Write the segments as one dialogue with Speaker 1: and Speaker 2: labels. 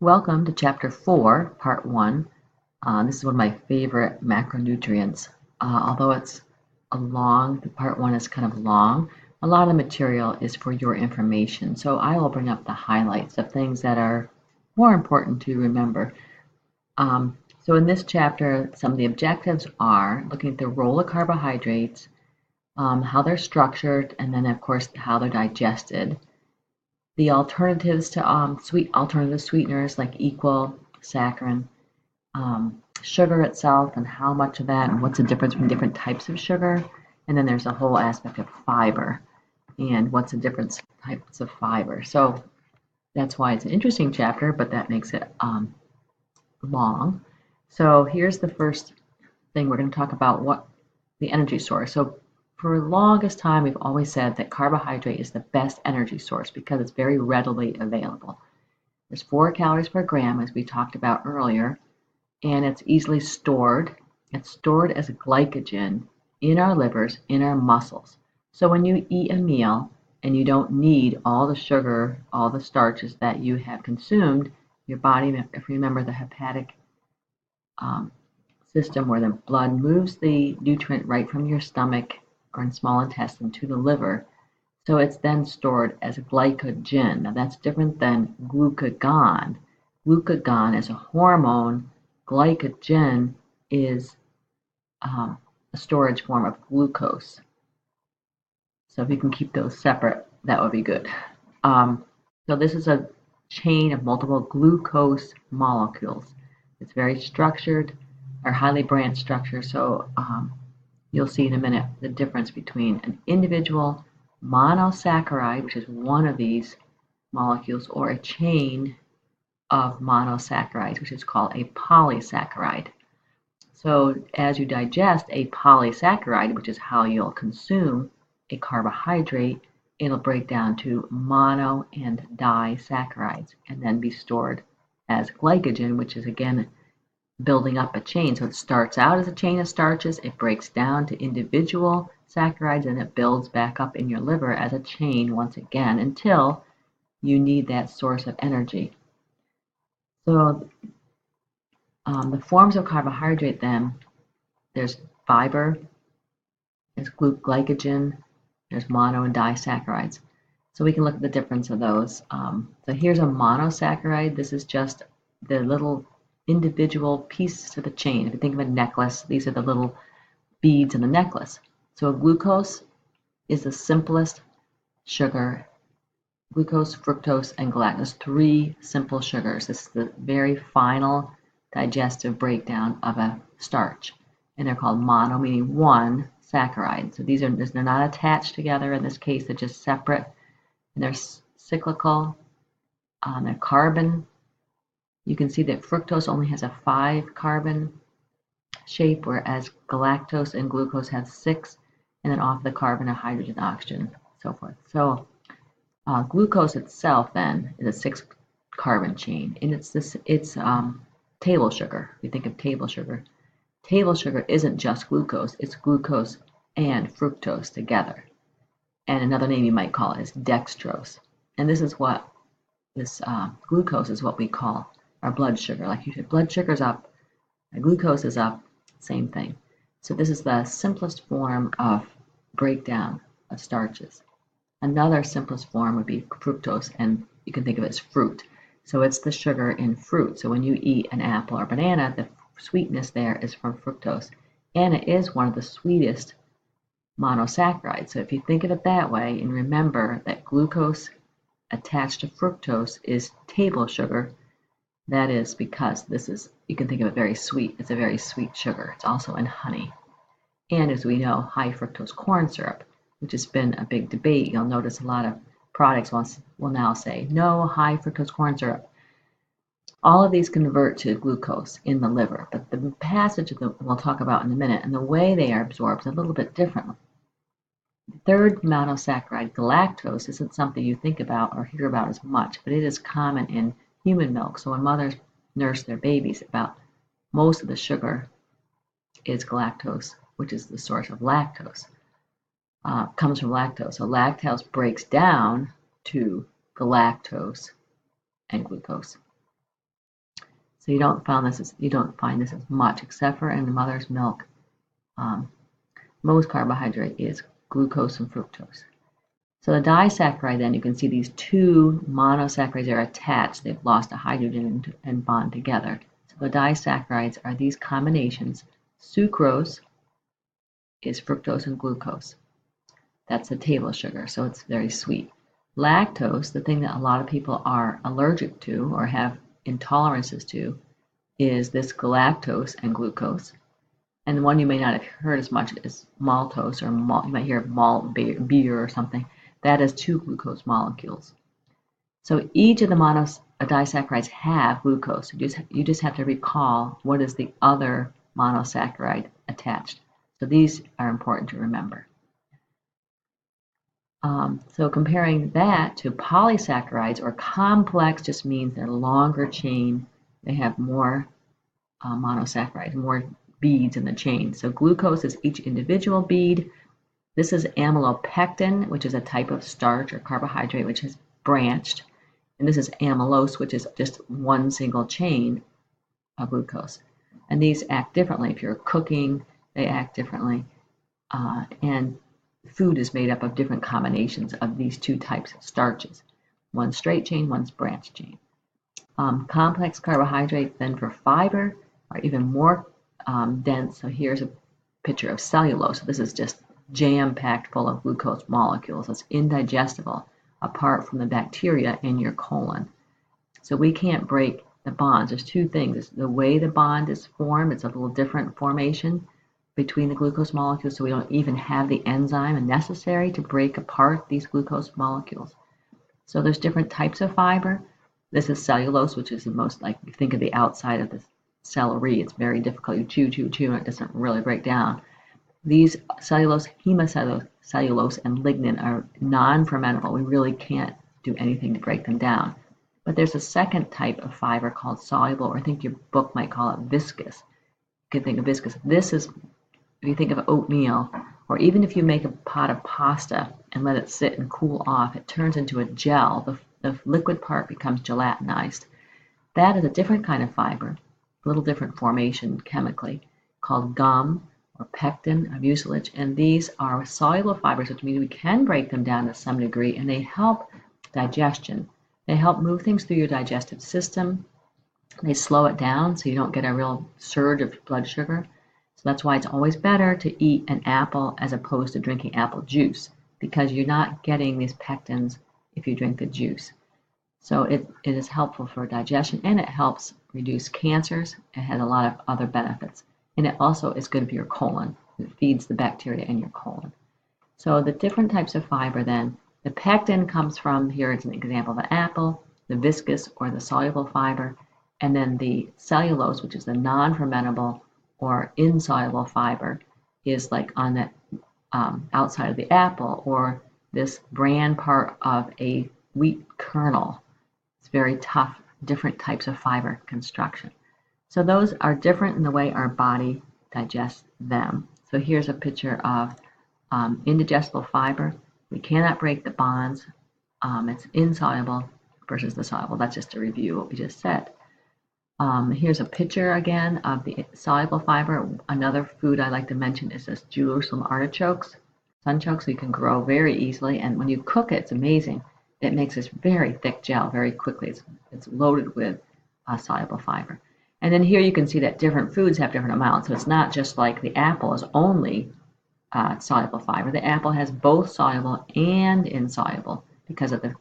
Speaker 1: Welcome to Chapter 4, Part 1. This is one of my favorite macronutrients. Although it's the Part 1 is kind of long, a lot of the material is for your information. So I will bring up the highlights of things that are more important to remember. So in this chapter, some of the objectives are looking at the role of carbohydrates, how they're structured, and then of course how they're digested. The alternatives to alternative sweeteners like equal, saccharin, sugar itself, and how much of that, and what's the difference between different types of sugar. And then there's a whole aspect of fiber and what's the different types of fiber. So that's why it's an interesting chapter, but that makes it long. So here's the first thing we're going to talk about: what the energy source. So for the longest time, we've always said that carbohydrate is the best energy source because it's very readily available. There's 4 calories per gram, as we talked about earlier, and it's easily stored. It's stored as glycogen in our livers, in our muscles. So when you eat a meal and you don't need all the sugar, all the starches that you have consumed, your body, if you remember the hepatic system where the blood moves the nutrient right from your stomach or in small intestine to the liver. So it's then stored as glycogen. Now that's different than glucagon. Glucagon is a hormone. Glycogen is a storage form of glucose. So if you can keep those separate, that would be good. So this is a chain of multiple glucose molecules. It's very structured, or highly branched structure. So you'll see in a minute the difference between an individual monosaccharide, which is one of these molecules, or a chain of monosaccharides, which is called a polysaccharide. So as you digest a polysaccharide, which is how you'll consume a carbohydrate, it'll break down to mono and disaccharides and then be stored as glycogen, which is again building up a chain. So it starts out as a chain of starches, it breaks down to individual saccharides, and it builds back up in your liver as a chain once again until you need that source of energy. So the forms of carbohydrate then, there's fiber, there's glycogen, there's mono and disaccharides. So we can look at the difference of those. So here's a monosaccharide. This is just the little individual pieces to the chain. If you think of a necklace, these are the little beads in the necklace. So glucose is the simplest sugar. Glucose, fructose, and galactose, 3 simple sugars. This is the very final digestive breakdown of a starch. And they're called mono, meaning one saccharide. So they're not attached together. In this case, they're just separate. And they're cyclical. They're carbon. You can see that fructose only has a 5 carbon shape, whereas galactose and glucose have 6, and then off the carbon are hydrogen, oxygen, so forth. So glucose itself then is a 6 carbon chain, and it's table sugar. We think of table sugar. Table sugar isn't just glucose, it's glucose and fructose together. And another name you might call it is dextrose. And this glucose is what we call our blood sugar. Like you said, blood sugar's up, glucose is up, same thing. So this is the simplest form of breakdown of starches. Another simplest form would be fructose, and you can think of it as fruit. So it's the sugar in fruit. So when you eat an apple or banana, the sweetness there is from fructose. And it is one of the sweetest monosaccharides. So if you think of it that way, and remember that glucose attached to fructose is table sugar, that is because you can think of it very sweet. It's a very sweet sugar. It's also in honey. And as we know, high fructose corn syrup, which has been a big debate. You'll notice a lot of products will now say, no high fructose corn syrup. All of these convert to glucose in the liver, but the passage we'll talk about in a minute, and the way they are absorbed is a little bit different. The third monosaccharide, galactose, isn't something you think about or hear about as much, but it is common in human milk. So when mothers nurse their babies, about most of the sugar is galactose, which is the source of lactose. Comes from lactose. So lactose breaks down to galactose and glucose. So you don't find this as much, except for in the mother's milk. Most carbohydrate is glucose and fructose. So the disaccharide, then you can see these two monosaccharides are attached. They've lost a hydrogen and bond together. So the disaccharides are these combinations. Sucrose is fructose and glucose. That's the table sugar, so it's very sweet. Lactose, the thing that a lot of people are allergic to or have intolerances to, is this galactose and glucose. And the one you may not have heard as much is maltose, or malt. You might hear malt beer or something. That is two glucose molecules. So each of the disaccharides have glucose. You just have to recall what is the other monosaccharide attached. So these are important to remember. So comparing that to polysaccharides, or complex, just means they're longer chain. They have more monosaccharides, more beads in the chain. So glucose is each individual bead. This is amylopectin, which is a type of starch or carbohydrate which is branched. And this is amylose, which is just one single chain of glucose. And these act differently. If you're cooking, they act differently. And food is made up of different combinations of these two types of starches. One's straight chain, one's branched chain. Complex carbohydrates then for fiber are even more dense. So here's a picture of cellulose. So this is just jam-packed full of glucose molecules. It's indigestible apart from the bacteria in your colon. So we can't break the bonds. There's two things. It's the way the bond is formed. It's a little different formation between the glucose molecules, so we don't even have the enzyme necessary to break apart these glucose molecules. So there's different types of fiber. This is cellulose, which is the most, like, you think of the outside of the celery. It's very difficult. You chew, and it doesn't really break down. These cellulose, hemicellulose, and lignin are non-fermentable. We really can't do anything to break them down. But there's a second type of fiber called soluble, or I think your book might call it viscous. You can think of viscous. This is, if you think of oatmeal, or even if you make a pot of pasta and let it sit and cool off, it turns into a gel. The liquid part becomes gelatinized. That is a different kind of fiber, a little different formation chemically, called gum or pectin or mucilage. And these are soluble fibers, which means we can break them down to some degree, and they help digestion. They help move things through your digestive system. They slow it down so you don't get a real surge of blood sugar. So that's why it's always better to eat an apple as opposed to drinking apple juice, because you're not getting these pectins if you drink the juice. So it is helpful for digestion, and it helps reduce cancers. It has a lot of other benefits. And it also is good for your colon. It feeds the bacteria in your colon. So the different types of fiber then, the pectin comes from, here it's an example of an apple, the viscous or the soluble fiber, and then the cellulose, which is the non-fermentable or insoluble fiber, is like on the outside of the apple, or this bran part of a wheat kernel. It's very tough, different types of fiber construction. So those are different in the way our body digests them. So here's a picture of indigestible fiber. We cannot break the bonds. It's insoluble versus the soluble. That's just a review of what we just said. Here's a picture again of the soluble fiber. Another food I like to mention is this Jerusalem artichokes, sunchokes. You can grow very easily, and when you cook it, it's amazing. It makes this very thick gel very quickly. It's loaded with soluble fiber. And then here you can see that different foods have different amounts. So it's not just like the apple is only soluble fiber. The apple has both soluble and insoluble because of the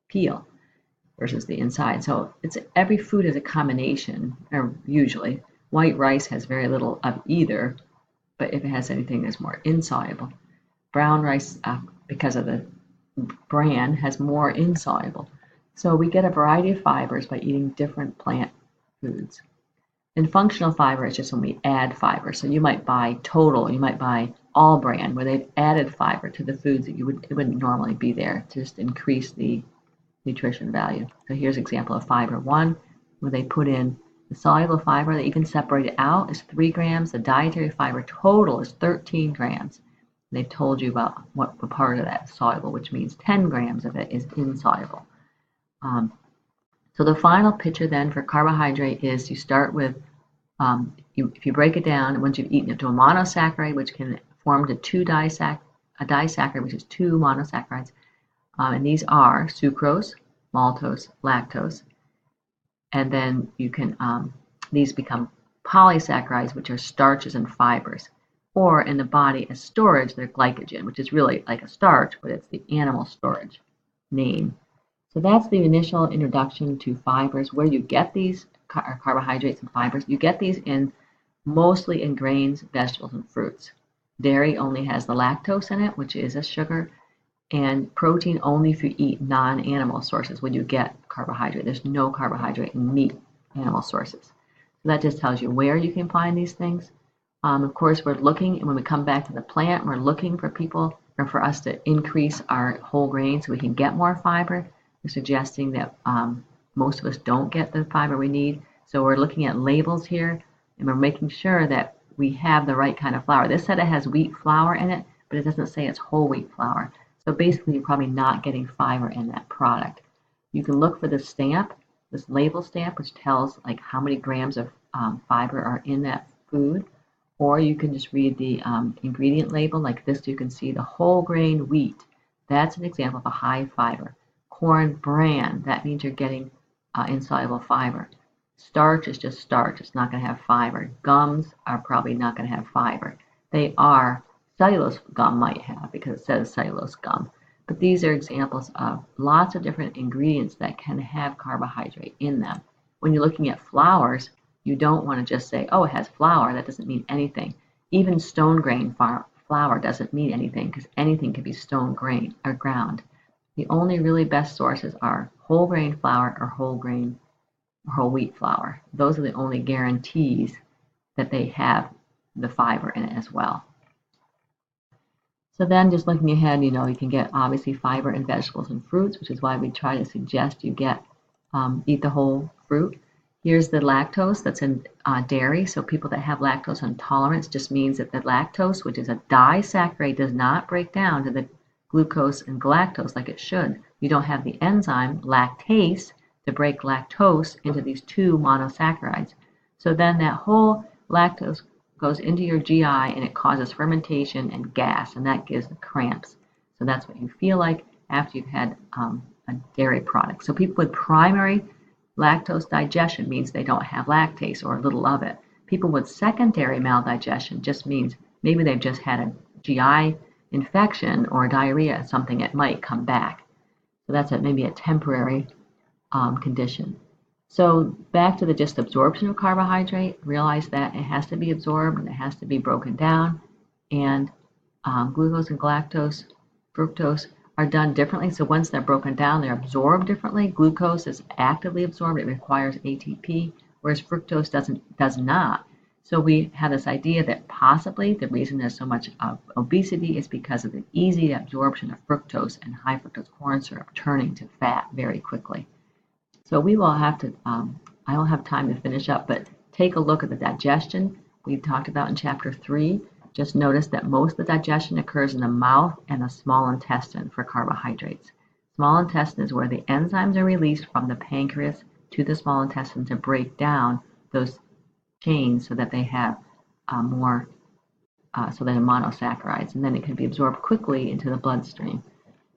Speaker 1: peel versus the inside. So it's every food is a combination, or usually. White rice has very little of either, but if it has anything that's more insoluble. Brown rice, because of the bran, has more insoluble. So we get a variety of fibers by eating different plant foods. And functional fiber is just when we add fiber. So you might buy Total, you might buy All Bran, where they've added fiber to the foods that it wouldn't normally be there to just increase the nutrition value. So here's an example of fiber 1, where they put in the soluble fiber. They even separate it out is 3 grams. The dietary fiber total is 13 grams. They've told you about what part of that is soluble, which means 10 grams of it is insoluble. So the final picture then for carbohydrate is you start with, if you break it down, once you've eaten it to a monosaccharide, which can form to a disaccharide, which is two monosaccharides. And these are sucrose, maltose, lactose. And then you can, these become polysaccharides, which are starches and fibers. Or in the body as storage, they're glycogen, which is really like a starch, but it's the animal storage name. So that's the initial introduction to fibers. Where you get these carbohydrates and fibers, you get these mostly in grains, vegetables, and fruits. Dairy only has the lactose in it, which is a sugar, and protein only if you eat non-animal sources when you get carbohydrate. There's no carbohydrate in meat animal sources. So that just tells you where you can find these things. Of course, we're looking, and when we come back to the plant, we're looking for people or for us to increase our whole grain so we can get more fiber. We're suggesting that most of us don't get the fiber we need. So we're looking at labels here, and we're making sure that we have the right kind of flour. This said it has wheat flour in it, but it doesn't say it's whole wheat flour. So basically, you're probably not getting fiber in that product. You can look for the stamp, this label stamp, which tells like how many grams of fiber are in that food. Or you can just read the ingredient label like this. You can see the whole grain wheat. That's an example of a high fiber. Corn bran, that means you're getting insoluble fiber. Starch is just starch. It's not going to have fiber. Gums are probably not going to have fiber. They are, cellulose gum might have because it says cellulose gum. But these are examples of lots of different ingredients that can have carbohydrate in them. When you're looking at flours, you don't want to just say, oh, it has flour. That doesn't mean anything. Even stone grain flour doesn't mean anything because anything can be stone grain or ground. The only really best sources are whole grain flour or whole wheat flour. Those are the only guarantees that they have the fiber in it as well. So then just looking ahead, you can get obviously fiber in vegetables and fruits, which is why we try to suggest you eat the whole fruit. Here's the lactose that's in dairy. So people that have lactose intolerance just means that the lactose, which is a disaccharide, does not break down to the glucose and galactose like it should. You don't have the enzyme lactase to break lactose into these two monosaccharides. So then that whole lactose goes into your GI and it causes fermentation and gas, and that gives the cramps. So that's what you feel like after you've had a dairy product. So people with primary lactose digestion means they don't have lactase or little of it. People with secondary maldigestion just means maybe they've just had a GI infection or diarrhea, something that might come back. So that's maybe a temporary condition. So back to the just absorption of carbohydrate, realize that it has to be absorbed and it has to be broken down. And glucose and galactose, fructose are done differently. So once they're broken down, they're absorbed differently. Glucose is actively absorbed. It requires ATP, whereas fructose does not. So we have this idea that possibly the reason there's so much obesity is because of the easy absorption of fructose and high fructose corn syrup turning to fat very quickly. So we will have to, I don't have time to finish up, but take a look at the digestion we talked about in chapter 3. Just notice that most of the digestion occurs in the mouth and the small intestine for carbohydrates. Small intestine is where the enzymes are released from the pancreas to the small intestine to break down those chains so that they have so they're monosaccharides, and then it can be absorbed quickly into the bloodstream.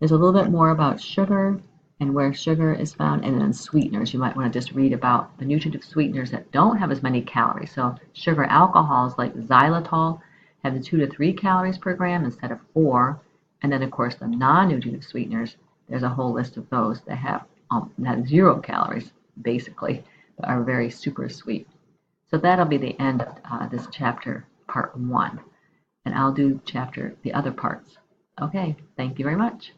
Speaker 1: There's a little bit more about sugar and where sugar is found, and then sweeteners. You might want to just read about the nutritive sweeteners that don't have as many calories. So sugar alcohols like xylitol have the 2 to 3 calories per gram instead of 4. And then, of course, the non-nutritive sweeteners, there's a whole list of those that have 0 calories, basically, but are very super sweet. So that'll be the end of this chapter, part 1. And I'll do the other parts. Okay, thank you very much.